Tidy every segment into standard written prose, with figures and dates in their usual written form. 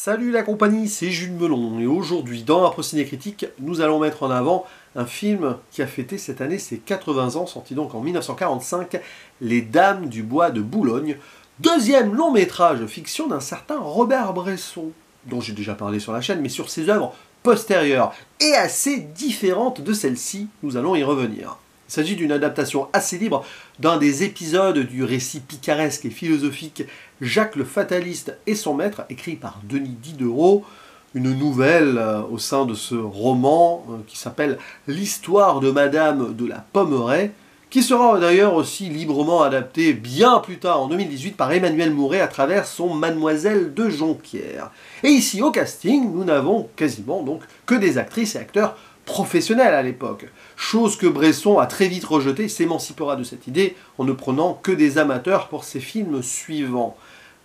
Salut la compagnie, c'est Jules Melon et aujourd'hui dans Impro Ciné Critique, nous allons mettre en avant un film qui a fêté cette année ses 80 ans, sorti donc en 1945, Les Dames du Bois de Boulogne, deuxième long métrage fiction d'un certain Robert Bresson, dont j'ai déjà parlé sur la chaîne, mais sur ses œuvres postérieures et assez différentes de celle-ci, nous allons y revenir. Il s'agit d'une adaptation assez libre d'un des épisodes du récit picaresque et philosophique Jacques le Fataliste et son maître, écrit par Denis Diderot, une nouvelle au sein de ce roman qui s'appelle L'histoire de Madame de la Pommeraye, qui sera d'ailleurs aussi librement adapté bien plus tard en 2018 par Emmanuel Mouret à travers son Mademoiselle de Jonquière. Et ici au casting, nous n'avons quasiment donc que des actrices et acteurs professionnels à l'époque, chose que Bresson a très vite rejetée, s'émancipera de cette idée en ne prenant que des amateurs pour ses films suivants.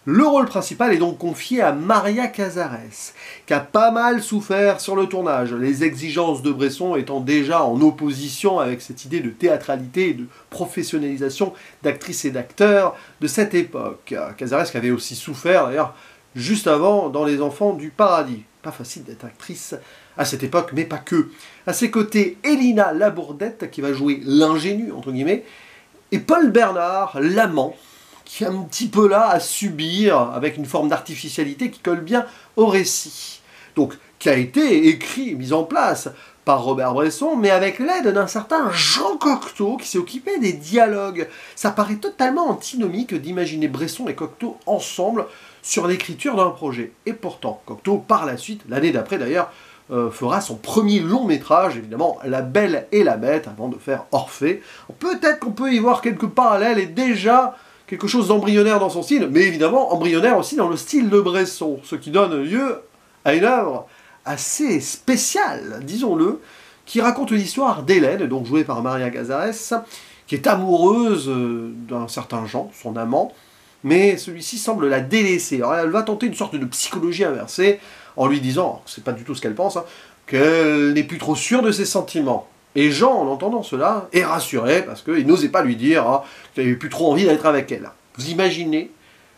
Le rôle principal est donc confié à Maria Cazares, qui a pas mal souffert sur le tournage, les exigences de Bresson étant déjà en opposition avec cette idée de théâtralité et de professionnalisation d'actrices et d'acteurs de cette époque. Cazares qui avait aussi souffert d'ailleurs juste avant dans Les Enfants du Paradis. Pas facile d'être actrice à cette époque, mais pas que. À ses côtés, Elina Labourdette, qui va jouer l'ingénue, entre guillemets, et Paul Bernard, l'amant, qui est un petit peu là à subir, avec une forme d'artificialité qui colle bien au récit. Donc, qui a été écrit, mis en place par Robert Bresson, mais avec l'aide d'un certain Jean Cocteau, qui s'est occupé des dialogues. Ça paraît totalement antinomique d'imaginer Bresson et Cocteau ensemble sur l'écriture d'un projet. Et pourtant, Cocteau, par la suite, l'année d'après d'ailleurs, fera son premier long métrage, évidemment, La Belle et la Bête, avant de faire Orphée. Peut-être qu'on peut y voir quelques parallèles et déjà quelque chose d'embryonnaire dans son style, mais évidemment embryonnaire aussi dans le style de Bresson, ce qui donne lieu à une œuvre assez spéciale, disons-le, qui raconte l'histoire d'Hélène, donc jouée par Maria Cazares, qui est amoureuse d'un certain Jean, son amant, mais celui-ci semble la délaisser. Alors elle va tenter une sorte de psychologie inversée, en lui disant, c'est pas du tout ce qu'elle pense, qu'elle n'est plus trop sûre de ses sentiments. Et Jean, en entendant cela, est rassuré, parce qu'il n'osait pas lui dire qu'il n'avait plus trop envie d'être avec elle. Vous imaginez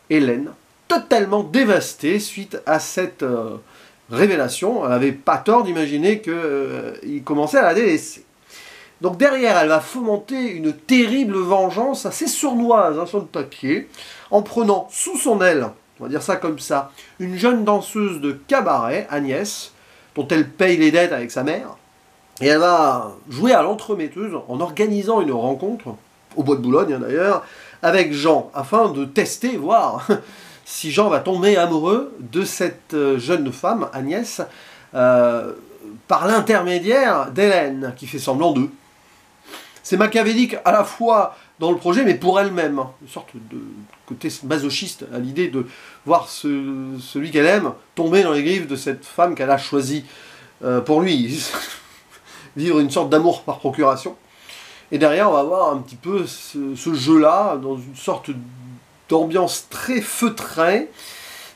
Hélène, totalement dévastée suite à cette révélation. Elle n'avait pas tort d'imaginer qu'il commençait à la délaisser. Donc derrière, elle va fomenter une terrible vengeance assez sournoise sur le papier, en prenant sous son aile, on va dire ça comme ça, une jeune danseuse de cabaret, Agnès, dont elle paye les dettes avec sa mère, et elle va jouer à l'entremetteuse en organisant une rencontre, au Bois de Boulogne d'ailleurs, avec Jean, afin de tester, voir si Jean va tomber amoureux de cette jeune femme, Agnès, par l'intermédiaire d'Hélène, qui fait semblant d'eux. C'est machiavélique à la fois dans le projet, mais pour elle-même. Une sorte de côté masochiste à l'idée de voir celui qu'elle aime tomber dans les griffes de cette femme qu'elle a choisie pour lui. Vivre une sorte d'amour par procuration. Et derrière, on va voir un petit peu ce jeu-là, dans une sorte d'ambiance très feutrée,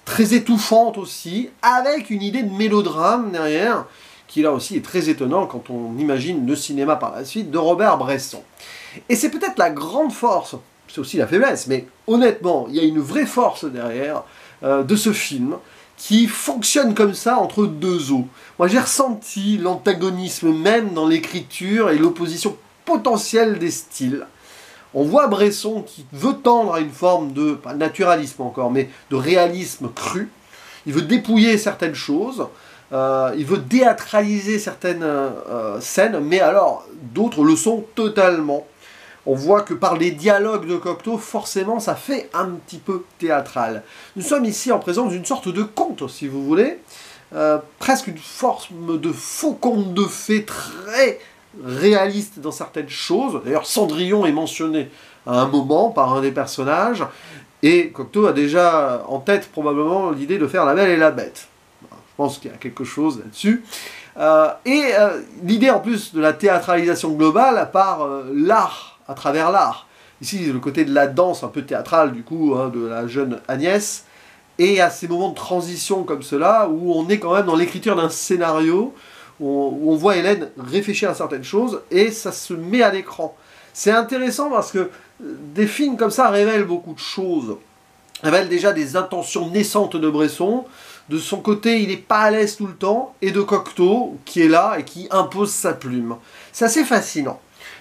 très étouffante aussi, avec une idée de mélodrame derrière, qui là aussi est très étonnant quand on imagine le cinéma par la suite de Robert Bresson. Et c'est peut-être la grande force, c'est aussi la faiblesse, mais honnêtement, il y a une vraie force derrière de ce film, qui fonctionne comme ça entre deux eaux. Moi j'ai ressenti l'antagonisme même dans l'écriture et l'opposition potentielle des styles. On voit Bresson qui veut tendre à une forme de, pas de naturalisme encore, mais de réalisme cru. Il veut dépouiller certaines choses, il veut théâtraliser certaines scènes, mais alors d'autres le sont totalement. On voit que par les dialogues de Cocteau, forcément, ça fait un petit peu théâtral. Nous sommes ici en présence d'une sorte de conte, si vous voulez, presque une forme de faux conte de fées très réaliste dans certaines choses. D'ailleurs, Cendrillon est mentionné à un moment par un des personnages, et Cocteau a déjà en tête probablement l'idée de faire La Belle et la Bête. Je pense qu'il y a quelque chose là-dessus. L'idée en plus de la théâtralisation globale par l'art, à travers l'art. Ici, le côté de la danse un peu théâtrale, du coup, de la jeune Agnès, et à ces moments de transition comme cela, où on est quand même dans l'écriture d'un scénario, où on voit Hélène réfléchir à certaines choses, et ça se met à l'écran. C'est intéressant parce que des films comme ça révèlent beaucoup de choses. Révèlent déjà des intentions naissantes de Bresson, de son côté, il n'est pas à l'aise tout le temps, et de Cocteau, qui est là et qui impose sa plume. C'est assez fascinant.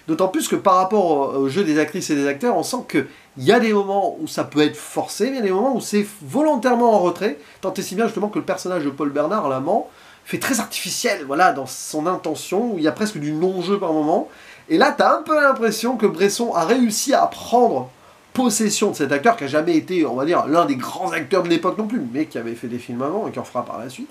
D'autant plus que par rapport au jeu des actrices et des acteurs, on sent qu'il y a des moments où ça peut être forcé, mais il y a des moments où c'est volontairement en retrait, tant et si bien justement que le personnage de Paul Bernard, l'amant, fait très artificiel, voilà, dans son intention, où il y a presque du non-jeu par moment. Et là, tu as un peu l'impression que Bresson a réussi à prendre possession de cet acteur qui n'a jamais été, on va dire, l'un des grands acteurs de l'époque non plus, mais qui avait fait des films avant et qui en fera par la suite.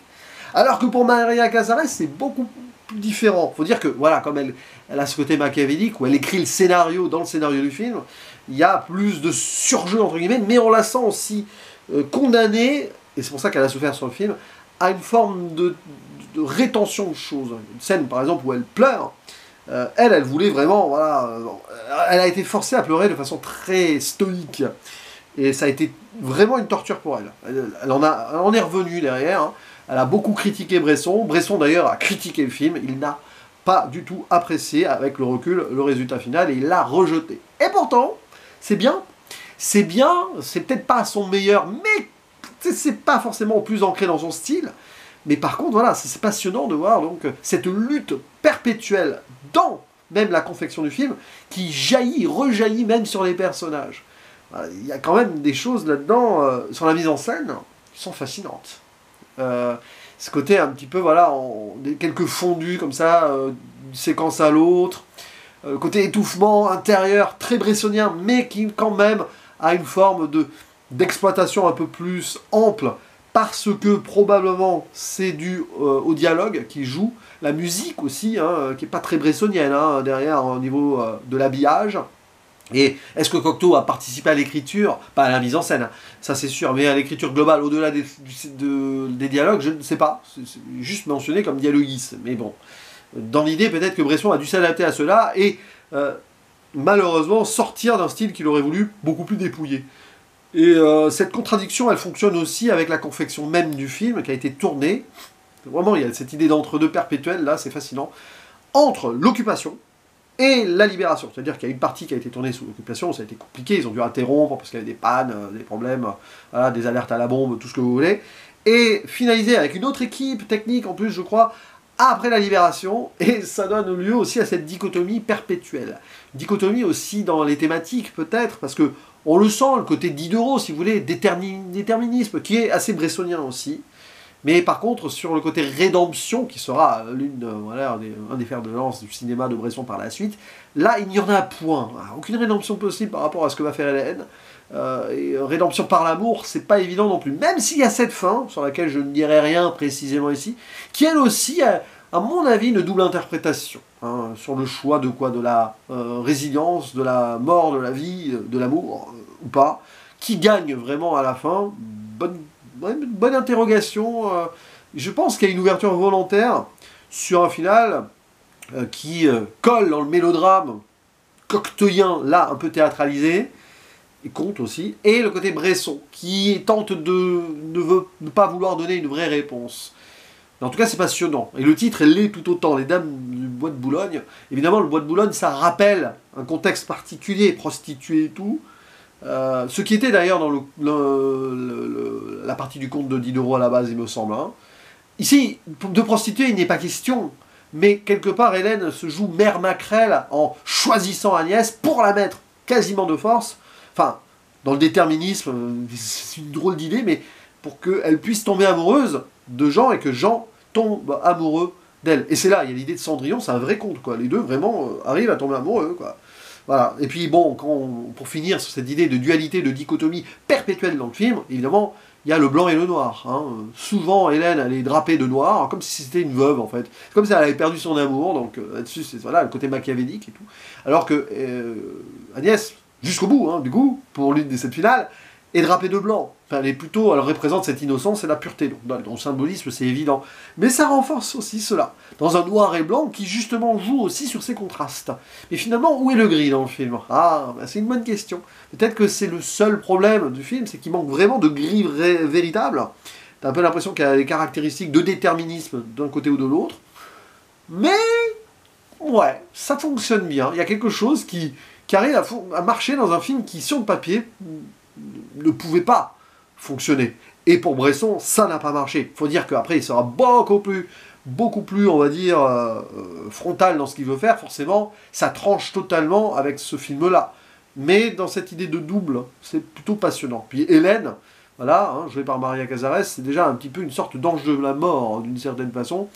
Alors que pour Maria Casares, c'est beaucoup plus différent. Faut dire que, voilà, comme elle a ce côté machiavélique, où elle écrit le scénario dans le scénario du film, il y a plus de surjeu, entre guillemets, mais on la sent aussi condamnée, et c'est pour ça qu'elle a souffert sur le film, à une forme de rétention de choses. Une scène, par exemple, où elle pleure, elle voulait vraiment, voilà, elle a été forcée à pleurer de façon très stoïque. Et ça a été vraiment une torture pour elle. Elle en est revenue derrière. Hein. Elle a beaucoup critiqué Bresson. Bresson, d'ailleurs, a critiqué le film. Il n'a pas du tout apprécié, avec le recul, le résultat final, et il l'a rejeté. Et pourtant, c'est bien. C'est bien, c'est peut-être pas son meilleur, mais c'est pas forcément plus ancré dans son style. Mais par contre, voilà, c'est passionnant de voir donc cette lutte perpétuelle dans même la confection du film, qui jaillit, rejaillit même sur les personnages. Il y a quand même des choses là-dedans, sur la mise en scène, qui sont fascinantes. Ce côté un petit peu, voilà, quelques fondus comme ça, d'une séquence à l'autre, côté étouffement intérieur, très bressonien, mais qui quand même a une forme d'exploitation un peu plus ample, parce que probablement c'est dû au dialogue qui joue, la musique aussi, hein, qui n'est pas très bressonienne, hein, derrière au niveau de l'habillage. Et est-ce que Cocteau a participé à l'écriture? Pas à la mise en scène, hein, ça c'est sûr, mais à l'écriture globale, au-delà des dialogues, je ne sais pas. C'est juste mentionné comme dialoguiste. Mais bon, dans l'idée, peut-être que Bresson a dû s'adapter à cela et malheureusement sortir d'un style qu'il aurait voulu beaucoup plus dépouillé. Et cette contradiction, elle fonctionne aussi avec la confection même du film qui a été tourné. Vraiment, il y a cette idée d'entre-deux perpétuel, là, c'est fascinant, entre l'occupation et la libération. C'est-à-dire qu'il y a une partie qui a été tournée sous l'occupation, ça a été compliqué, ils ont dû interrompre parce qu'il y avait des pannes, des problèmes, voilà, des alertes à la bombe, tout ce que vous voulez. Et finalisé avec une autre équipe technique, en plus, je crois, après la libération, et ça donne lieu aussi à cette dichotomie perpétuelle. Dichotomie aussi dans les thématiques, peut-être, parce que on le sent, le côté Diderot, si vous voulez, déterminisme, qui est assez bressonien aussi. Mais par contre, sur le côté rédemption, qui sera voilà, un des fers de lance du cinéma de Bresson par la suite, là, il n'y en a point. Aucune rédemption possible par rapport à ce que va faire Hélène. Et rédemption par l'amour, c'est pas évident non plus. Même s'il y a cette fin, sur laquelle je ne dirai rien précisément ici, qui elle aussi a, à mon avis, une double interprétation. Hein, sur le choix de quoi? De la résilience, de la mort, de la vie, de l'amour, ou pas. Qui gagne vraiment à la fin? Bonne interrogation. Je pense qu'il y a une ouverture volontaire sur un final qui colle dans le mélodrame cocteauien, là, un peu théâtralisé, et compte aussi, et le côté Bresson, qui tente de ne pas vouloir donner une vraie réponse. Mais en tout cas, c'est passionnant. Et le titre, elle l'est tout autant. Les Dames du Bois de Boulogne. Évidemment, le Bois de Boulogne, ça rappelle un contexte particulier, prostituée et tout. Ce qui était d'ailleurs dans la partie du conte de Diderot à la base, il me semble. Hein. Ici, de prostituée, il n'est pas question. Mais quelque part, Hélène se joue mère maquerelle en choisissant Agnès pour la mettre quasiment de force. Enfin, dans le déterminisme, c'est une drôle d'idée, mais pour qu'elle puisse tomber amoureuse de Jean et que Jean tombe amoureux d'elle. Et c'est là, il y a l'idée de Cendrillon, c'est un vrai conte, quoi. Les deux vraiment arrivent à tomber amoureux, quoi. Voilà. Et puis bon, pour finir sur cette idée de dualité, de dichotomie perpétuelle dans le film, évidemment, il y a le blanc et le noir. Hein. Souvent, Hélène, elle est drapée de noir, comme si c'était une veuve, en fait. C'est comme si elle avait perdu son amour, donc là-dessus, c'est voilà, le côté machiavélique et tout. Alors que Agnès, jusqu'au bout, hein, du coup, pour l'une de cette finale, est drapée de blanc. Enfin, elle représente cette innocence et la pureté. Donc, dans le symbolisme, c'est évident. Mais ça renforce aussi cela. Dans un noir et blanc qui, justement, joue aussi sur ces contrastes. Mais finalement, où est le gris dans le film? Ah, c'est une bonne question. Peut-être que c'est le seul problème du film, c'est qu'il manque vraiment de gris véritable. T'as un peu l'impression qu'il y a des caractéristiques de déterminisme d'un côté ou de l'autre. Mais, ouais, ça fonctionne bien. Il y a quelque chose qui arrive à marcher dans un film qui, sur le papier, ne pouvait pas fonctionner. Et pour Bresson, ça n'a pas marché. Il faut dire qu'après, il sera beaucoup plus, on va dire, frontal dans ce qu'il veut faire. Forcément, ça tranche totalement avec ce film-là. Mais dans cette idée de double, c'est plutôt passionnant. Puis Hélène, voilà, jouée par Maria Cazares, c'est déjà un petit peu une sorte d'ange de la mort, d'une certaine façon.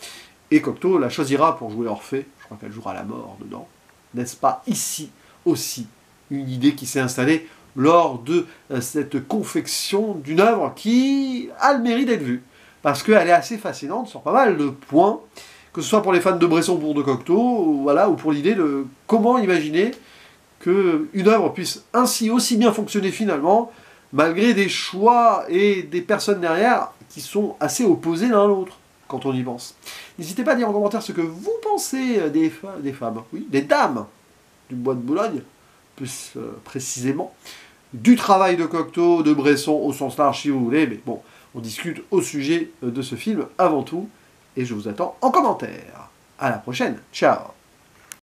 Et Cocteau la choisira pour jouer Orphée. Je crois qu'elle jouera la mort dedans. N'est-ce pas ici aussi une idée qui s'est installée lors de cette confection d'une œuvre qui a le mérite d'être vue. Parce qu'elle est assez fascinante sur pas mal de points, que ce soit pour les fans de Bresson ou pour de Cocteau, voilà, ou pour l'idée de comment imaginer qu'une œuvre puisse ainsi aussi bien fonctionner finalement, malgré des choix et des personnes derrière qui sont assez opposés l'un à l'autre, quand on y pense. N'hésitez pas à dire en commentaire ce que vous pensez des femmes, oui, des dames du Bois de Boulogne, plus précisément, du travail de Cocteau, de Bresson, au sens large si vous voulez, mais bon, on discute au sujet de ce film avant tout, et je vous attends en commentaire. À la prochaine, ciao.